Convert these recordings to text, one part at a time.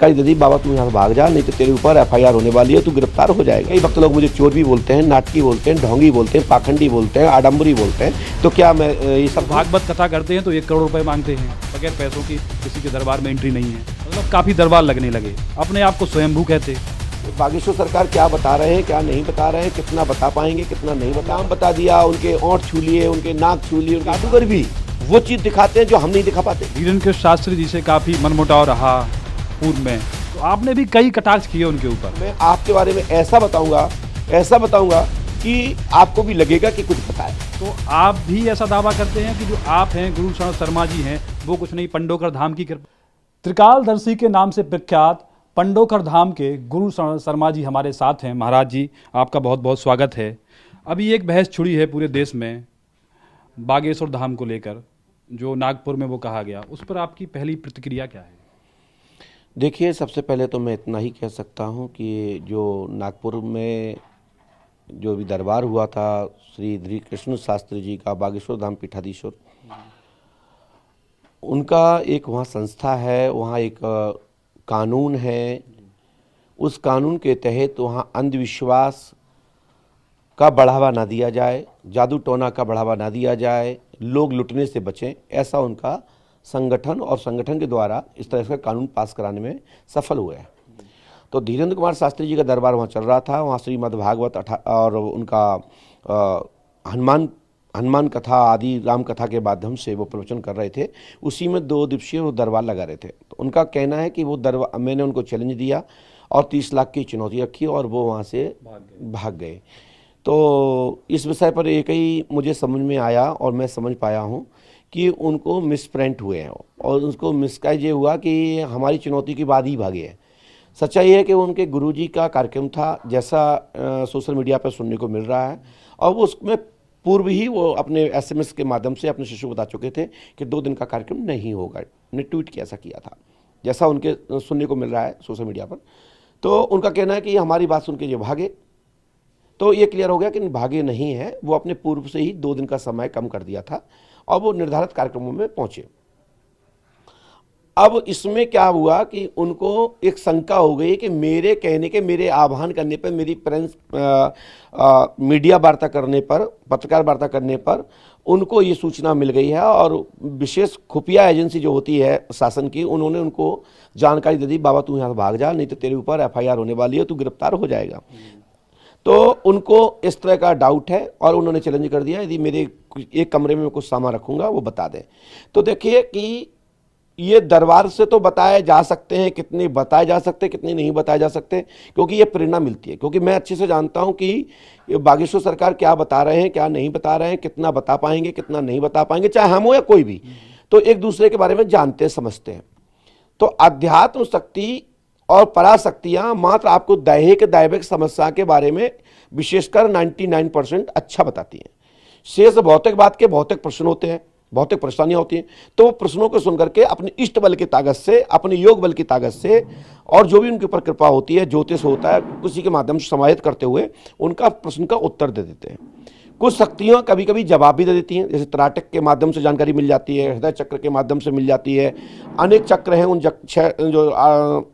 कई दीदी बाबा तू यहाँ से भाग जा, नहीं तो तेरे ऊपर एफआईआर होने वाली है, तू गिरफ्तार हो जाएगा। कई वक्त लोग मुझे चोर भी बोलते हैं, नाटकी बोलते हैं, ढोंगी बोलते हैं, पाखंडी बोलते हैं, आडम्बरी बोलते हैं। तो क्या मैं ये सब भागवत कथा करते हैं तो 1 करोड़ रुपए मांगते हैं, बगैर पैसों की किसी के दरबार में एंट्री नहीं है। मतलब काफ़ी दरबार लगने लगे, अपने आप को स्वयंभू कहते। बागेश्वर सरकार क्या बता रहे हैं, क्या नहीं बता रहे हैं, कितना बता पाएंगे, कितना नहीं बता दिया, उनके ओंठ छू लिए, उनके नाक छू लिए, उनके जादूगर भी वो चीज़ दिखाते हैं जो हम नहीं दिखा पाते। धीरेन्द्र शास्त्री जी से काफ़ी मनमुटाव रहा पूर्व में, तो आपने भी कई कटाक्ष किए उनके ऊपर। मैं आपके बारे में ऐसा बताऊंगा कि आपको भी लगेगा कि कुछ पता है। तो आप भी ऐसा दावा करते हैं कि जो आप हैं गुरु शर्मा जी हैं वो कुछ नहीं, पंडोकर धाम की कृपा। त्रिकालदर्शी के नाम से प्रख्यात पंडोकर धाम के गुरु शर्मा जी हमारे साथ हैं। महाराज जी आपका बहुत बहुत स्वागत है। अभी एक बहस छिड़ी है पूरे देश में बागेश्वर धाम को लेकर, जो नागपुर में वो कहा गया, उस पर आपकी पहली प्रतिक्रिया क्या है? देखिए, सबसे पहले तो मैं इतना ही कह सकता हूं कि जो नागपुर में जो भी दरबार हुआ था श्री धीरेन्द्र कृष्ण शास्त्री जी का, बागेश्वर धाम पीठाधीश्वर, उनका एक वहाँ संस्था है, वहाँ एक कानून है। उस कानून के तहत वहाँ अंधविश्वास का बढ़ावा ना दिया जाए, जादू टोना का बढ़ावा ना दिया जाए, लोग लुटने से बचें, ऐसा उनका संगठन और संगठन के द्वारा इस तरह का कानून पास कराने में सफल हुए हैं। तो धीरेन्द्र कुमार शास्त्री जी का दरबार वहाँ चल रहा था। वहाँ श्रीमद् भागवत और उनका हनुमान कथा आदि राम कथा के माध्यम से वो प्रवचन कर रहे थे। उसी में 2 दिवसीय वो दरबार लगा रहे थे। तो उनका कहना है कि वो दरबार, मैंने उनको चैलेंज दिया और 30 लाख की चुनौती रखी और वो वहाँ से भाग गए। तो इस विषय पर एक ही मुझे समझ में आया और मैं समझ पाया हूँ कि उनको मिसप्रिंट हुए हैं और उसको मिसगाइड ये हुआ कि हमारी चुनौती के बाद ही भागे हैं। सच्चाई है कि उनके गुरुजी का कार्यक्रम था, जैसा सोशल मीडिया पर सुनने को मिल रहा है, और वो उसमें पूर्व ही वो अपने SMS के माध्यम से अपने शिष्य को बता चुके थे कि 2 दिन का कार्यक्रम नहीं होगा। ने ट्वीट किया, ऐसा किया था, जैसा उनके सुनने को मिल रहा है सोशल मीडिया पर। तो उनका कहना है कि हमारी बात सुन के ये भागे। तो ये क्लियर हो गया कि भागे नहीं है, वो अपने पूर्व से ही 2 दिन का समय कम कर दिया था और वो निर्धारित कार्यक्रमों में पहुंचे। अब इसमें क्या हुआ कि उनको एक शंका हो गई कि मेरे कहने के, मेरे आह्वान करने पर, मेरी प्रेस मीडिया वार्ता करने पर, पत्रकार वार्ता करने पर उनको ये सूचना मिल गई है और विशेष खुफिया एजेंसी जो होती है शासन की, उन्होंने उनको जानकारी दे दी, बाबा तू यहाँ से भाग जा, नहीं तो तेरे ऊपर एफआईआर होने वाली है, तू गिरफ्तार हो जाएगा। तो उनको इस तरह का डाउट है और उन्होंने चैलेंज कर दिया, यदि मेरे एक कमरे में कुछ सामान रखूंगा वो बता दें। तो देखिए कि ये दरबार से तो बताए जा सकते हैं, कितने बताए जा सकते हैं, कितने नहीं बताए जा सकते, क्योंकि ये प्रेरणा मिलती है। क्योंकि मैं अच्छे से जानता हूं कि बागेश्वर सरकार क्या बता रहे हैं, क्या नहीं बता रहे हैं, कितना बता पाएंगे, कितना नहीं बता पाएंगे, चाहे हम हो या कोई भी, तो एक दूसरे के बारे में जानते समझते हैं। तो अध्यात्म शक्ति और पराशक्तियाँ मात्र आपको दैहिक समस्या के बारे में विशेषकर 99% अच्छा बताती हैं। शेष भौतिकवाद के भौतिक प्रश्न होते हैं, भौतिक परेशानियां होती हैं, तो वो प्रश्नों को सुनकर के अपने इष्ट बल की ताकत से, अपने योग बल की ताकत से, और जो भी उनके ऊपर कृपा होती है, ज्योतिष होता है, किसी के माध्यम से समाहित करते हुए उनका प्रश्न का उत्तर दे देते हैं। कुछ शक्तियां कभी कभी जवाब भी दे देती हैं, जैसे त्राटक के माध्यम से जानकारी मिल जाती है, हृदय चक्र के माध्यम से मिल जाती है, अनेक चक्र हैं, उन जो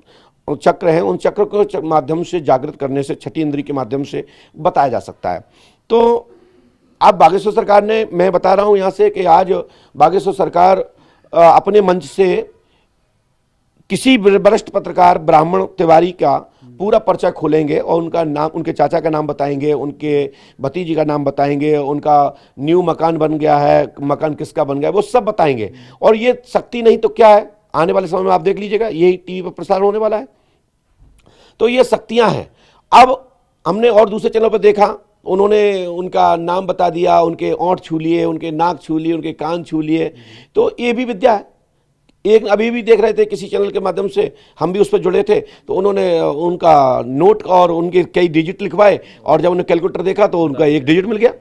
चक्र हैं उन चक्र को माध्यम से जागृत करने से, छठी इंद्री के माध्यम से बताया जा सकता है। तो अब बागेश्वर सरकार ने, मैं बता रहा हूं यहां से कि आज बागेश्वर सरकार अपने मंच से किसी वरिष्ठ पत्रकार ब्राह्मण तिवारी का पूरा पर्चा खोलेंगे और उनका नाम, उनके चाचा का नाम बताएंगे, उनके भतीजी का नाम बताएंगे, उनका न्यू मकान बन गया है, मकान किसका बन गया है, वो सब बताएंगे। और ये शक्ति नहीं तो क्या है, आने वाले समय में आप देख लीजिएगा, यही टीवी पर प्रसारण होने वाला है। तो ये शक्तियां हैं। अब हमने और दूसरे चैनल पर देखा, उन्होंने उनका नाम बता दिया, उनके ओंठ छू लिए, उनके नाक छू लिए, उनके कान छू लिए, तो ये भी विद्या है। एक अभी भी देख रहे थे किसी चैनल के माध्यम से, हम भी उस पर जुड़े थे, तो उन्होंने उनका नोट और उनके कई डिजिट लिखवाए और जब उन्हें कैलकुलेटर देखा तो उनका 1 डिजिट मिल गया।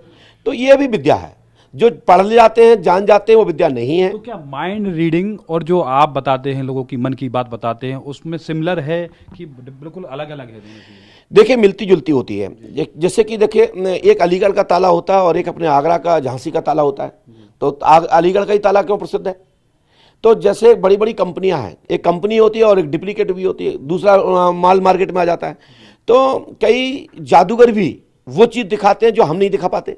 तो ये भी विद्या है। जो पढ़ ले जाते हैं, जान जाते हैं, वो विद्या नहीं है। तो क्या माइंड रीडिंग और जो आप बताते हैं, लोगों की मन की बात बताते हैं, उसमें सिमिलर है कि बिल्कुल अलग अलग है? देखिए, मिलती जुलती होती है। जैसे कि देखिए, एक अलीगढ़ का ताला होता है और एक अपने आगरा का, झांसी का ताला होता है। तो अलीगढ़ का ही ताला क्यों प्रसिद्ध है? तो जैसे बड़ी बड़ी कंपनियां हैं, एक कंपनी होती है और एक डुप्लीकेट भी होती है, दूसरा माल मार्केट में आ जाता है। तो कई जादूगर भी वो चीज़ दिखाते हैं जो हम नहीं दिखा पाते,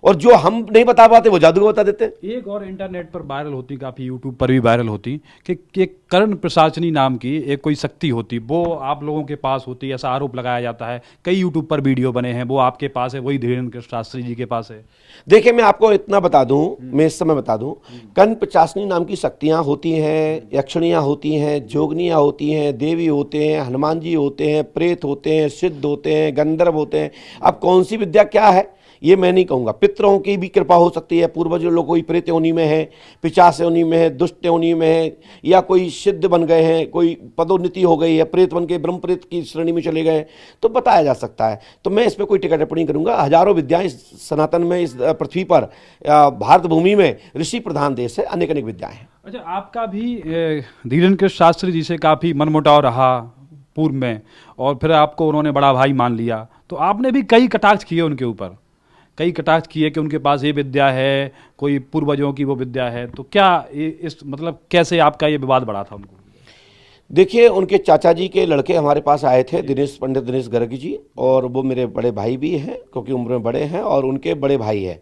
और जो हम नहीं बता पाते वो जादूगर बता देते हैं। एक और इंटरनेट पर वायरल होती, काफ़ी यूट्यूब पर भी वायरल होती कि कर्ण प्रसाचनी नाम की एक कोई शक्ति होती, वो आप लोगों के पास होती, ऐसा आरोप लगाया जाता है। कई यूट्यूब पर वीडियो बने हैं, वो आपके पास है, वही धीरेन्द्र शास्त्री जी के पास है। देखिए, मैं आपको इतना बता दूं, मैं इस समय बता दूं, कर्ण प्रसाचनी नाम की शक्तियां होती हैं, यक्षिणियां होती हैं, जोगनियां होती हैं, देवी होते हैं, हनुमान जी होते हैं, प्रेत होते हैं, सिद्ध होते हैं, गंधर्व होते हैं। अब कौन सी विद्या क्या है ये मैं नहीं कहूँगा। पितरों की भी कृपा हो सकती है, पूर्वजों लोग कोई प्रेत योनि में है, पिशाच योनि में है, दुष्ट योनि में है, या कोई सिद्ध बन गए हैं, कोई पदोन्नति हो गई है, प्रेत बन के ब्रह्म प्रेत की श्रेणी में चले गए, तो बताया जा सकता है। तो मैं इस पर कोई टिप्पणी नहीं करूँगा। हजारों विद्याएं इस सनातन में, इस पृथ्वी पर, भारत भूमि में ऋषि प्रधान देश है, अनेक अनेक विद्याएं हैं। अच्छा, आपका भी धीरेन्द्र शास्त्री जी से काफ़ी मनमुटाव रहा पूर्व में, और फिर आपको उन्होंने बड़ा भाई मान लिया, तो आपने भी कई कटाक्ष किए उनके ऊपर, कई कटाक्ष किए कि उनके पास ये विद्या है, कोई पूर्वजों की वो विद्या है। तो क्या इस मतलब कैसे आपका ये विवाद बढ़ा था उनको? देखिए, उनके चाचा जी के लड़के हमारे पास आए थे, पंडित दिनेश गर्ग जी, और वो मेरे बड़े भाई भी हैं क्योंकि उम्र में बड़े हैं, और उनके बड़े भाई हैं,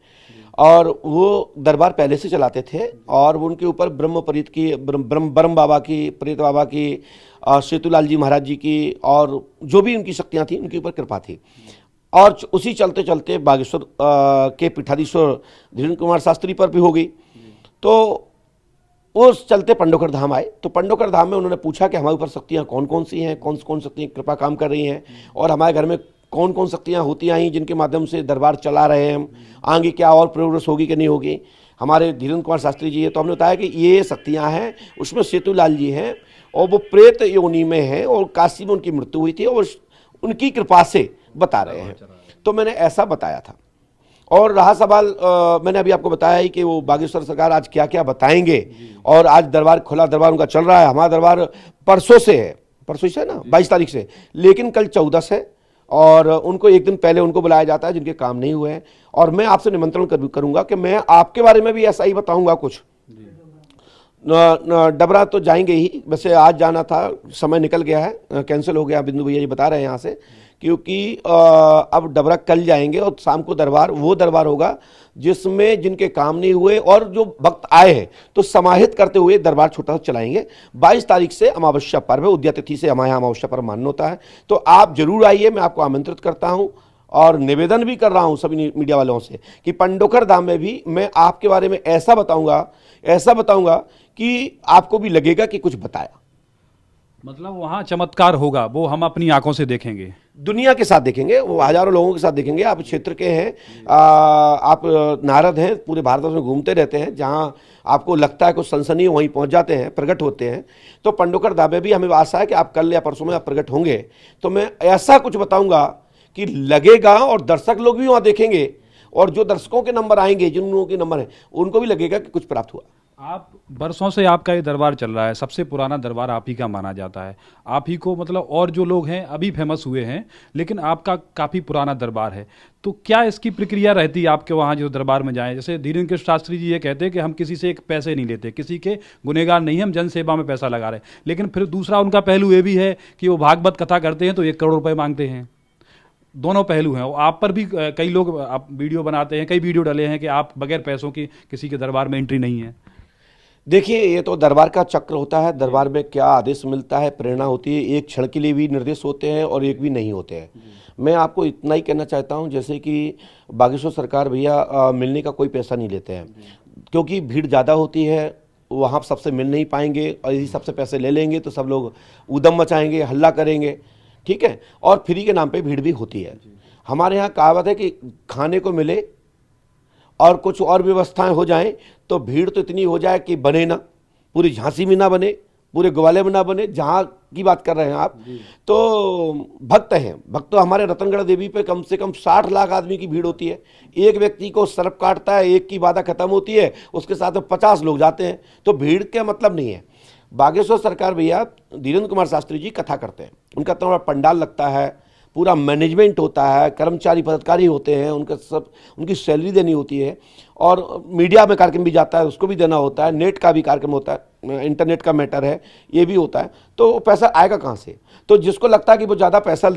और वो दरबार पहले से चलाते थे, और वो उनके ऊपर ब्रह्म प्रीत की, ब्रह्म बाबा की, प्रेत बाबा की, सेतुलाल जी महाराज जी की, और जो भी उनकी शक्तियाँ थी उनके ऊपर कृपा थी। और उसी चलते चलते बागेश्वर के पीठाधीश्वर धीरेन्द्र कुमार शास्त्री पर भी हो गई। तो उस चलते पंडोकर धाम आए। तो पंडोकर धाम में उन्होंने पूछा कि हमारे ऊपर शक्तियाँ कौन कौन सी हैं, कौन कौन शक्तियाँ कृपा काम कर रही हैं, और हमारे घर में कौन कौन शक्तियाँ होती आई जिनके माध्यम से दरबार चला रहे हैं हम, आगे क्या और प्रोग्रेस होगी कि नहीं होगी। हमारे धीरेन्द्र कुमार शास्त्री जी है, तो हमने बताया कि ये शक्तियाँ हैं, उसमें सेतुलाल जी हैं, और वो प्रेत योनि में हैं, और काशी में उनकी मृत्यु हुई थी, और उनकी कृपा से बता रहे हैं। तो मैंने ऐसा बताया था। और रहा सवाल, मैंने अभी आपको बताया ही कि वो बागेश्वर सरकार आज क्या क्या बताएंगे, और आज दरबार खुला, दरबार उनका चल रहा है। हमारा दरबार परसों से है, परसों से है ना, 22 तारीख से, लेकिन कल 14 से, और उनको एक दिन पहले उनको बुलाया जाता है जिनके काम नहीं हुए हैं। और मैं आपसे निमंत्रण करूंगा कि मैं आपके बारे में भी ऐसा ही बताऊंगा कुछ। डबरा तो जाएंगे ही, वैसे आज जाना था, समय निकल गया है, कैंसिल हो गया, बिंदु भैया जी बता रहे हैं यहाँ से, क्योंकि अब डबरा कल जाएंगे, और शाम को दरबार, वो दरबार होगा जिसमें जिनके काम नहीं हुए और जो भक्त आए हैं, तो समाहित करते हुए दरबार छोटा सा चलाएंगे। 22 तारीख से अमावस्या पर्व है, उद्या तिथि से हमारे यहाँ अमावस्या पर्व मान्य होता है। तो आप जरूर आइए, मैं आपको आमंत्रित करता हूँ, और निवेदन भी कर रहा हूँ सभी मीडिया वालों से कि पंडोकर धाम में भी मैं आपके बारे में ऐसा बताऊंगा कि आपको भी लगेगा कि कुछ बताया। मतलब वहाँ चमत्कार होगा, वो हम अपनी आंखों से देखेंगे, दुनिया के साथ देखेंगे, वो हजारों लोगों के साथ देखेंगे। आप क्षेत्र के हैं, आप नारद हैं, पूरे भारत में घूमते रहते हैं, जहां आपको लगता है कुछ सनसनी, वहीं पहुंच जाते हैं, प्रकट होते हैं। तो पंडोकर धाम में भी हमें आशा है कि आप कल या परसों में आप प्रकट होंगे, तो मैं ऐसा कुछ बताऊंगा कि लगेगा, और दर्शक लोग भी वहाँ देखेंगे, और जो दर्शकों के नंबर आएंगे, जिन लोगों के नंबर हैं, उनको भी लगेगा कि कुछ प्राप्त हुआ। आप बरसों से आपका ये दरबार चल रहा है, सबसे पुराना दरबार आप ही का माना जाता है। आप ही को मतलब, और जो लोग हैं अभी फेमस हुए हैं, लेकिन आपका काफ़ी पुराना दरबार है। तो क्या इसकी प्रक्रिया रहती है आपके वहाँ जो दरबार में जाएं? जैसे धीरेन्द्र शास्त्री जी ये कहते हैं कि हम किसी से एक पैसे नहीं लेते, किसी के गुनहगार नहीं, हम जन सेवा में पैसा लगा रहे हैं। लेकिन फिर दूसरा उनका पहलू ये भी है कि वो भागवत कथा करते हैं तो 1 करोड़ रुपये मांगते हैं। दोनों पहलू हैं। आप पर भी कई लोग आप वीडियो बनाते हैं, कई वीडियो डाले हैं कि आप बगैर पैसों की किसी के दरबार में एंट्री नहीं है। देखिए, ये तो दरबार का चक्र होता है। दरबार में क्या आदेश मिलता है, प्रेरणा होती है, एक क्षण के लिए भी निर्देश होते हैं और एक भी नहीं होते हैं। मैं आपको इतना ही कहना चाहता हूं, जैसे कि बागेश्वर सरकार भैया मिलने का कोई पैसा नहीं लेते हैं, क्योंकि भीड़ ज़्यादा होती है, वहाँ सबसे मिल नहीं पाएंगे, और यदि सबसे पैसे ले लेंगे तो सब लोग ऊधम मचाएंगे, हल्ला करेंगे, ठीक है, और फ्री के नाम पे भीड़ भी होती है। हमारे यहाँ कहावत है कि खाने को मिले और कुछ और व्यवस्थाएं हो जाएं तो भीड़ तो इतनी हो जाए कि बने ना, पूरी झांसी में ना बने, पूरे ग्वालियर में ना बने, जहाँ की बात कर रहे हैं आप। तो भक्त हैं, भक्त तो हमारे रतनगढ़ देवी पे कम से कम 60 लाख आदमी की भीड़ होती है। एक व्यक्ति को सर्प काटता है, एक की बाधा खत्म होती है, उसके साथ में 50 लोग जाते हैं, तो भीड़ का मतलब नहीं है। बागेश्वर सरकार भैया धीरेन्द्र कुमार शास्त्री जी कथा करते हैं, उनका तो पंडाल लगता है, पूरा मैनेजमेंट होता है, कर्मचारी पदाधिकारी होते हैं, उनका सब उनकी सैलरी देनी होती है, और मीडिया में कार्यक्रम भी जाता है, उसको भी देना होता है, नेट का भी कार्यक्रम होता है, इंटरनेट का मैटर है, ये भी होता है। तो पैसा आएगा कहाँ से? तो जिसको लगता है कि वो ज़्यादा पैसा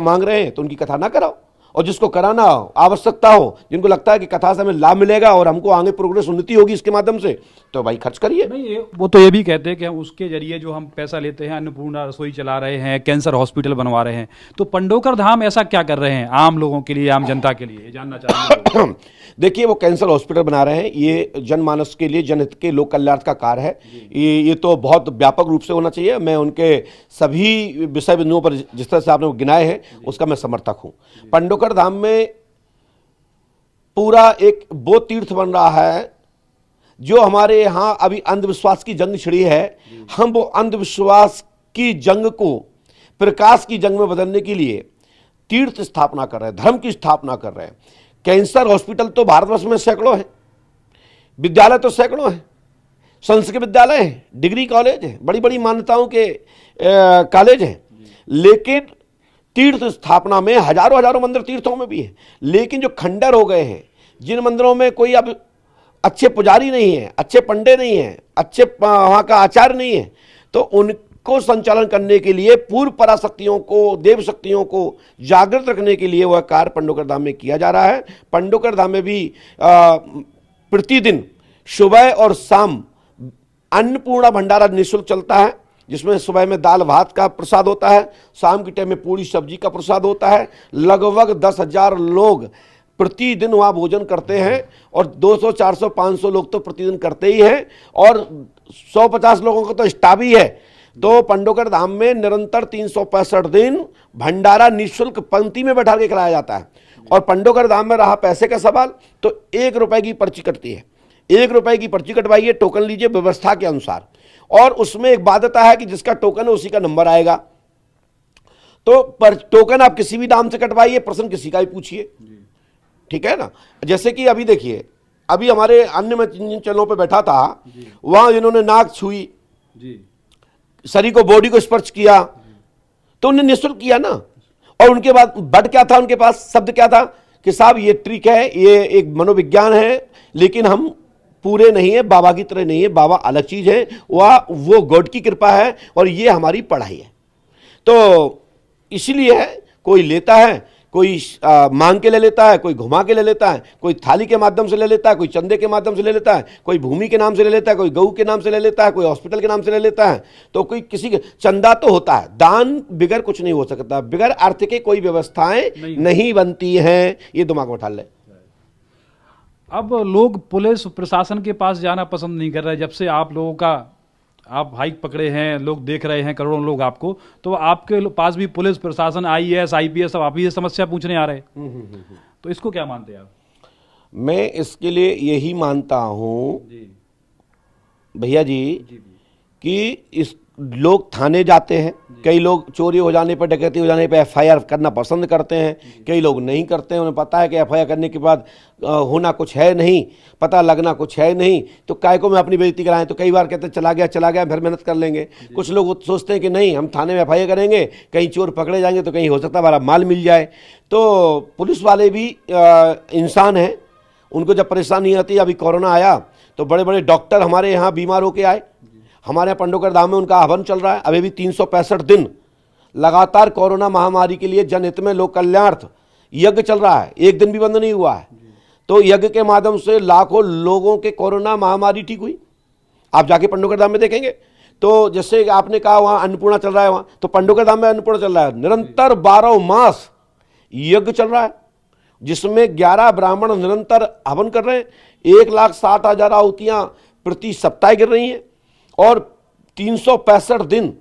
मांग रहे हैं तो उनकी कथा ना कराओ, और जिसको कराना आवश्यकता हो, जिनको लगता है कि कथा से हमें लाभ मिलेगा और हमको आगे प्रोग्रेस उन्नति होगी इसके माध्यम से, तो भाई खर्च करिए। नहीं, वो तो ये भी कहते हैं कि हम उसके जरिए जो हम पैसा लेते हैं, अन्नपूर्णा रसोई चला रहे हैं, कैंसर हॉस्पिटल बनवा रहे हैं, तो पंडोकर धाम ऐसा क्या कर रहे हैं आम लोगों के लिए, आम जनता के लिए, ये जानना चाहेंगे। देखिए, वो कैंसर हॉस्पिटल बना रहे हैं, ये जनमानस के लिए, जनहित के, लोक कल्याण का कार्य है। ये तो बहुत व्यापक रूप से होना चाहिए। मैं उनके सभी विषय बिंदुओं पर जिस तरह से आपने गिनाए हैं उसका मैं समर्थक हूं। पंडोकर धाम में पूरा एक वो तीर्थ बन रहा है जो हमारे यहाँ अभी अंधविश्वास की जंग छिड़ी है। हम वो अंधविश्वास की जंग को प्रकाश की जंग में बदलने के लिए तीर्थ स्थापना कर रहे हैं, धर्म की स्थापना कर रहे हैं। कैंसर हॉस्पिटल तो भारतवर्ष में सैकड़ों हैं, विद्यालय तो सैकड़ों हैं, संस्कृत विद्यालय हैं, डिग्री कॉलेज हैं, बड़ी बड़ी मान्यताओं के कॉलेज हैं, लेकिन तीर्थ स्थापना में हजारों हजारों मंदिर तीर्थों में भी है। लेकिन जो खंडर हो गए हैं, जिन मंदिरों में कोई अब अच्छे पुजारी नहीं है, अच्छे पंडे नहीं है, अच्छे वहाँ का आचार्य नहीं है, तो उनको संचालन करने के लिए, पूर्व पराशक्तियों को, देव शक्तियों को जागृत रखने के लिए वह कार्य पंडोकर धाम में किया जा रहा है। पंडोकर धाम में भी प्रतिदिन सुबह और शाम अन्नपूर्णा भंडारा निःशुल्क चलता है, जिसमें सुबह में दाल भात का प्रसाद होता है, शाम के टाइम में पूरी सब्जी का प्रसाद होता है। लगभग 10,000 लोग प्रतिदिन वहाँ भोजन करते हैं, और 200, 400, 500 लोग तो प्रतिदिन करते ही हैं, और 150 लोगों का तो स्टाफ ही है। तो पंडोकर धाम में निरंतर 365 दिन भंडारा निःशुल्क पंक्ति में बैठा के कराया जाता है। और पंडोकर धाम में रहा पैसे का सवाल, तो 1 रुपए की पर्ची कटती है। 1 रुपए की पर्ची कटवाइए, टोकन लीजिए व्यवस्था के अनुसार, और उसमें एक बाध्यता है कि जिसका टोकन है उसी का नंबर आएगा। तो टोकन आप किसी भी दाम से कटवाइए, प्रश्न किसी का भी पूछिए, ठीक है ना। जैसे कि अभी देखिए, अभी हमारे अन्य में जिन चैनलों पे बैठा था, वहां जिन्होंने नाक छुई, शरीर को, बॉडी को स्पर्श किया, तो उन्हें निःशुल्क किया ना। और उनके बाद बट क्या था, उनके पास शब्द क्या था कि साहब ये ट्रिक है, ये एक मनोविज्ञान है, लेकिन हम पूरे नहीं है, बाबा की तरह नहीं है, बाबा अलग चीज है, वो गॉड की कृपा है, और ये हमारी पढ़ाई है। तो इसलिए है, कोई लेता है, कोई मांग के ले लेता है, कोई घुमा के ले लेता है, कोई थाली के माध्यम से ले लेता है, कोई चंदे के माध्यम से ले लेता है, कोई भूमि के नाम से ले लेता है, कोई गऊ के नाम से ले लेता है, कोई हॉस्पिटल के नाम से ले लेता है, तो कोई किसी के चंदा तो होता है। दान बिगर कुछ नहीं हो सकता, बिगर अर्थ के कोई व्यवस्थाएं नहीं बनती हैं, ये दिमाग में उठा ले। अब लोग पुलिस प्रशासन के पास जाना पसंद नहीं कर रहे। जब से आप लोगों का आप हाइक पकड़े हैं, लोग देख रहे हैं, करोड़ों लोग आपको, तो आपके पास भी पुलिस प्रशासन, IAS, IPS सब आप ही ये समस्या पूछने आ रहे हैं। तो इसको क्या मानते हैं आप? मैं इसके लिए यही मानता हूं भैया जी कि इस लोग थाने जाते हैं, कई लोग चोरी हो जाने पर, डकैती हो जाने पर FIR करना पसंद करते हैं, कई लोग नहीं करते हैं। उन्हें पता है कि FIR करने के बाद होना कुछ है नहीं, पता लगना कुछ है नहीं, तो काय को मैं अपनी बेइज्जती कराएं। तो कई बार कहते हैं चला गया, फिर मेहनत कर लेंगे। कुछ लोग सोचते हैं कि नहीं, हम थाने में FIR करेंगे, कहीं चोर पकड़े जाएंगे तो कहीं हो सकता है हमारा माल मिल जाए। तो पुलिस वाले भी इंसान हैं, उनको जब परेशानी आती है, अभी कोरोना आया तो बड़े बड़े डॉक्टर हमारे यहाँ बीमार होके आए। हमारे यहाँ पंडोकर धाम में उनका हवन चल रहा है, अभी भी 365 दिन लगातार कोरोना महामारी के लिए जनहित में लोक कल्याणार्थ यज्ञ चल रहा है, एक दिन भी बंद नहीं हुआ है। तो यज्ञ के माध्यम से लाखों लोगों के कोरोना महामारी ठीक हुई। आप जाके पंडोकर धाम में देखेंगे, तो जैसे आपने कहा वहाँ अन्नपूर्णा चल रहा है, वहाँ तो पंडोकर धाम में अन्नपूर्णा चल रहा है, निरंतर 12 मास यज्ञ चल रहा है, जिसमें 11 ब्राह्मण निरंतर हवन कर रहे हैं। 1,60,000 आहुतियाँ प्रति सप्ताह गिर रही हैं, और 365 दिन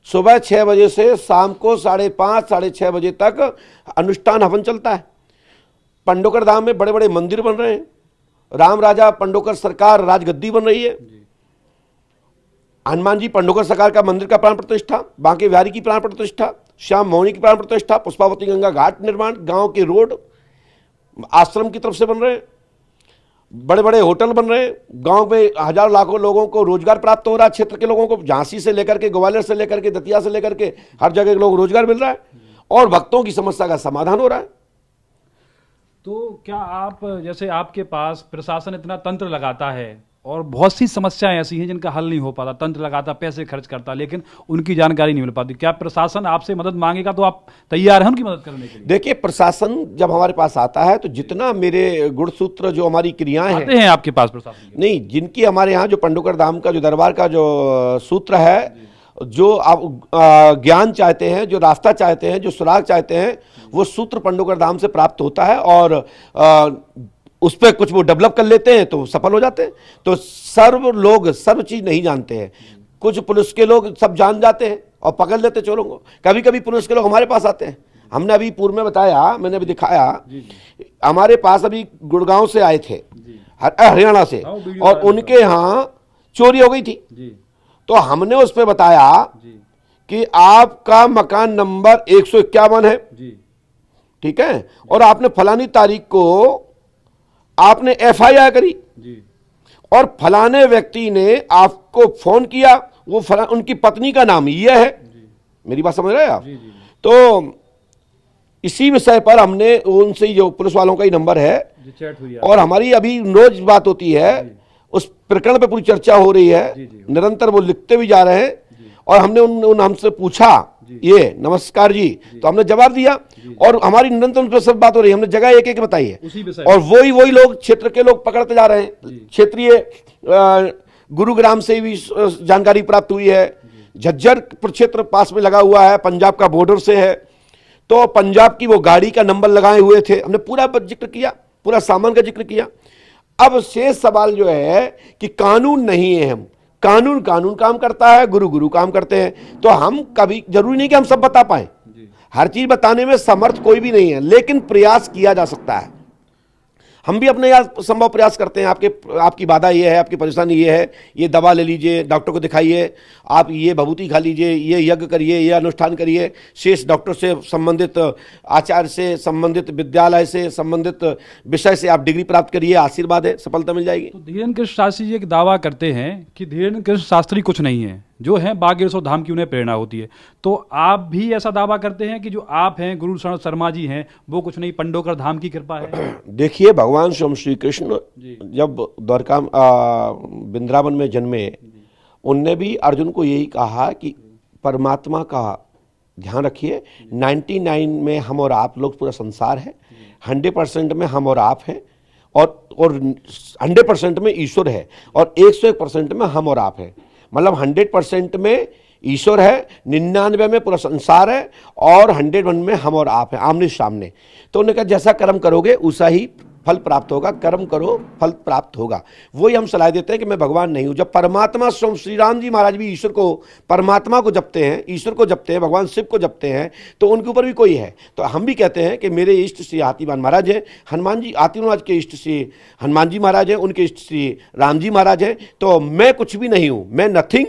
सुबह 6 बजे से शाम को 5:30, 6:30 बजे तक अनुष्ठान हवन चलता है। पंडोकर धाम में बड़े बड़े मंदिर बन रहे हैं, राम राजा पंडोकर सरकार राजगद्दी बन रही है, हनुमान जी पंडोकर सरकार का मंदिर का प्राण प्रतिष्ठा, बांके बिहारी की प्राण प्रतिष्ठा, श्याम मौनी की प्राण प्रतिष्ठा, पुष्पावती गंगा घाट निर्माण, गांव के रोड आश्रम की तरफ से बन रहे हैं, बड़े बड़े होटल बन रहे हैं, गांव में हजारों लाखों लोगों को रोजगार प्राप्त हो रहा है, क्षेत्र के लोगों को झांसी से लेकर के, ग्वालियर से लेकर के, दतिया से लेकर के हर जगह लोग रोजगार मिल रहा है। और भक्तों की समस्या का समाधान हो रहा है। तो क्या आप, जैसे आपके पास प्रशासन इतना तंत्र लगाता है और बहुत सी समस्याएं ऐसी हैं जिनका हल नहीं हो पाता, तंत्र लगाता, पैसे खर्च करता, लेकिन उनकी जानकारी नहीं मिल पाती, क्या प्रशासन आपसे मदद मांगेगा तो आप तैयार हैं उनकी मदद करने के लिए? देखिए, प्रशासन जब हमारे पास आता है तो जितना मेरे गुणसूत्र जो हमारी क्रियाएं हैं, आते हैं आपके पास प्रशासन के? नहीं, जिनकी हमारे यहाँ जो पंडोकर धाम का जो दरबार का जो सूत्र है, जो आप ज्ञान चाहते हैं, जो रास्ता चाहते हैं, जो सुराग चाहते हैं, वो सूत्र पंडोकर धाम से प्राप्त होता है और उस पर कुछ वो डेवलप कर लेते हैं तो सफल हो जाते हैं। तो सर्व लोग सर्व चीज नहीं जानते हैं, कुछ पुलिस के लोग सब जान जाते हैं और पकड़ लेते चोरों को। कभी कभी पुलिस के लोग हमारे पास आते हैं। हमने अभी पूर्व में बताया, मैंने अभी दिखाया, हमारे पास अभी गुड़गांव से आए थे, हरियाणा से, और उनके यहाँ चोरी हो गई थी। तो हमने उस पर बताया कि आपका मकान नंबर 151 है, ठीक है, और आपने फलानी तारीख को आपने FIR करी और फलाने व्यक्ति ने आपको फोन किया, वो उनकी पत्नी का नाम ये है। मेरी बात समझ रहे हैं आप? तो इसी विषय पर हमने उनसे, जो पुलिस वालों का ही नंबर है, चैट हुई है और हमारी अभी रोज बात होती है, उस प्रकरण पे पूरी चर्चा हो रही है, निरंतर वो लिखते भी जा रहे हैं। और हमने उन हमसे पूछा ये नमस्कार जी, तो हमने जवाब दिया और हमारी निरंतर उन पर सब बात हो रही है। हमने जगह एक एक बताई है और वही लोग, क्षेत्र के लोग पकड़ते जा रहे हैं। क्षेत्रीय गुरुग्राम से भी जानकारी प्राप्त हुई है, झज्जर प्रक्षेत्र पास में लगा हुआ है, पंजाब का बॉर्डर से है, तो पंजाब की वो गाड़ी का नंबर लगाए हुए थे। हमने पूरा जिक्र किया, पूरा सामान का जिक्र किया। अब शेष सवाल जो है कि कानून नहीं है, हम कानून काम करता है, गुरु काम करते हैं। तो हम कभी, जरूरी नहीं कि हम सब बता पाए, हर चीज बताने में समर्थ कोई भी नहीं है, लेकिन प्रयास किया जा सकता है। हम भी अपने यहाँ संभव प्रयास करते हैं। आपकी बाधा ये है, आपकी परेशानी ये है, ये दवा ले लीजिए, डॉक्टर को दिखाइए, आप ये भभूति खा लीजिए, ये यज्ञ करिए, ये अनुष्ठान करिए, शेष डॉक्टर से संबंधित, आचार्य से संबंधित, विद्यालय से संबंधित विषय से आप डिग्री प्राप्त करिए, आशीर्वाद है, सफलता मिल जाएगी। तो धीरेन्द्र कृष्ण शास्त्री जी एक दावा करते हैं कि धीरेन्द्र कृष्ण शास्त्री कुछ नहीं है, जो है बागेश्वर धाम की उन्हें प्रेरणा होती है। तो आप भी ऐसा दावा करते हैं कि जो आप हैं, गुरु शर्मा जी हैं, वो कुछ नहीं, पंडोकर धाम की कृपा है? देखिए, भगवान स्वयं श्री कृष्ण जब द्वारका वृंदावन में जन्मे, उनने भी अर्जुन को यही कहा कि परमात्मा का ध्यान रखिए, 99 में हम और आप लोग पूरा संसार है, 100% में हम और आप हैं, और 100% में ईश्वर है, और 101% में हम और आप हैं। मतलब 100% में ईश्वर है, 99 में पूरा संसार है, और 101 में हम और आप हैं, आमने सामने। तो उन्होंने कहा जैसा कर्म करोगे उसा ही फल प्राप्त होगा, कर्म करो फल प्राप्त होगा। वही हम सलाह देते हैं कि मैं भगवान नहीं हूं। जब परमात्मा स्वयं श्री राम जी महाराज भी ईश्वर को, परमात्मा को जपते हैं, ईश्वर को जपते हैं, भगवान शिव को जपते हैं, तो उनके ऊपर भी कोई है। तो हम भी कहते हैं कि मेरे इष्ट श्री हाथीवान महाराज हैं, हनुमान जी, हाथीवान महाराज के इष्ट श्री हनुमान जी महाराज हैं, उनके इष्ट श्री राम जी महाराज हैं। तो मैं कुछ भी नहीं हूं, मैं नथिंग,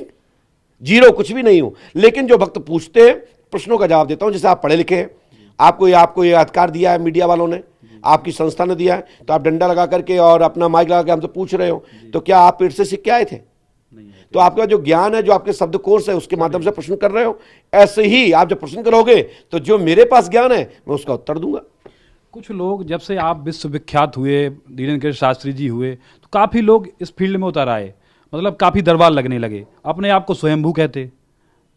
जीरो, कुछ भी नहीं हूं। लेकिन जो भक्त पूछते हैं, प्रश्नों का जवाब देता हूं। जैसे आप पढ़े लिखे हैं, आपको ये अधिकार दिया है मीडिया वालों ने, आपकी संस्था ने दिया है, तो आप डंडा लगा करके और अपना माइक लगा के हमसे पूछ रहे हो, तो क्या आप पेट से सीख के आए थे? तो आपका जो ज्ञान है, जो आपके शब्दकोश है, उसके माध्यम से प्रश्न कर रहे हो। ऐसे ही आप जब प्रश्न करोगे तो जो मेरे पास ज्ञान है मैं उसका उत्तर दूंगा। कुछ लोग, जब से आप विश्वविख्यात हुए, धीरेन्द्र कृष्ण शास्त्री जी हुए, तो काफ़ी लोग इस फील्ड में उतर आए, मतलब काफ़ी दरबार लगने लगे, अपने आप को स्वयंभू कहते,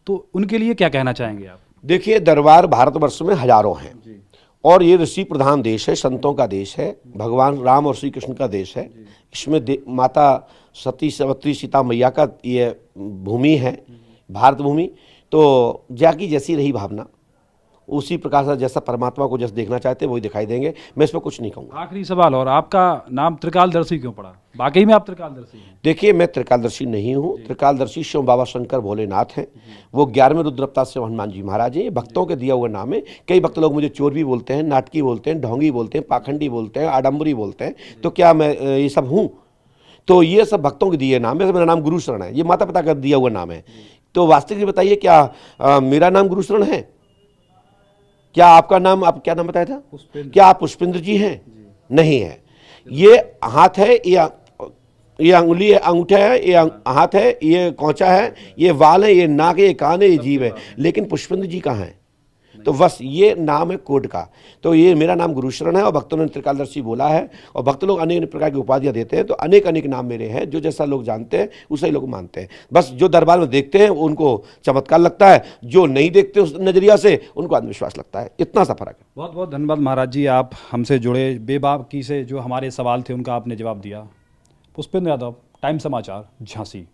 तो उनके लिए क्या कहना चाहेंगे आप? देखिए, दरबार भारतवर्ष में हजारों हैं, और ये ऋषि प्रधान देश है, संतों का देश है, भगवान राम और श्री कृष्ण का देश है। इसमें माता सती सवत्री सीता मैया का ये भूमि है, भारत भूमि। तो जाकी जैसी रही भावना, उसी प्रकार से जैसा परमात्मा को जैसे देखना चाहते वही दिखाई देंगे। मैं इस पर कुछ नहीं कहूँगा। आखिरी सवाल, और आपका नाम त्रिकालदर्शी क्यों पड़ा? वाकई में आप त्रिकालदर्शी हैं? देखिए, मैं त्रिकालदर्शी नहीं हूँ। त्रिकालदर्शी शिव बाबा शंकर भोलेनाथ हैं, वो 11वें रुद्रवतार से हनुमान जी महाराज हैं। ये भक्तों के दिया हुआ नाम है। कई भक्त लोग मुझे चोर भी बोलते हैं, नाटकी बोलते हैं, ढोंगी बोलते हैं, पाखंडी बोलते हैं, आडम्बरी बोलते हैं। तो क्या मैं ये सब हूँ? तो ये सब भक्तों के दिए नाम है। मेरा नाम गुरु शरण है, ये माता पिता का दिया हुआ नाम है। तो वास्तविक बताइए, क्या मेरा नाम गुरु शरण है? क्या आपका नाम, आप क्या नाम बताया था? क्या आप पुष्पेंद्र जी हैं? नहीं है। ये हाथ है, ये अंगुली है, अंगूठा है, ये हाथ है, ये कौचा है, ये वाल है, ये नाक है, ये कान है, ये जीभ है। लेकिन पुष्पेंद्र जी कहाँ है? तो बस ये नाम है कोड का। तो ये मेरा नाम गुरुशरण है और भक्तों ने त्रिकालदर्शी बोला है, और भक्त लोग अनेक अनेक प्रकार की उपाधियां देते हैं, तो अनेक अनेक नाम मेरे हैं। जो जैसा लोग जानते हैं उसे ही लोग मानते हैं। बस जो दरबार में देखते हैं उनको चमत्कार लगता है, जो नहीं देखते उस नजरिया से उनको अंधविश्वास लगता है। इतना सा फर्क है। बहुत बहुत धन्यवाद महाराज जी, आप हमसे जुड़े, बेबाकी से जो हमारे सवाल थे उनका आपने जवाब दिया। पुष्पेंद्र यादव, टाइम समाचार, झांसी।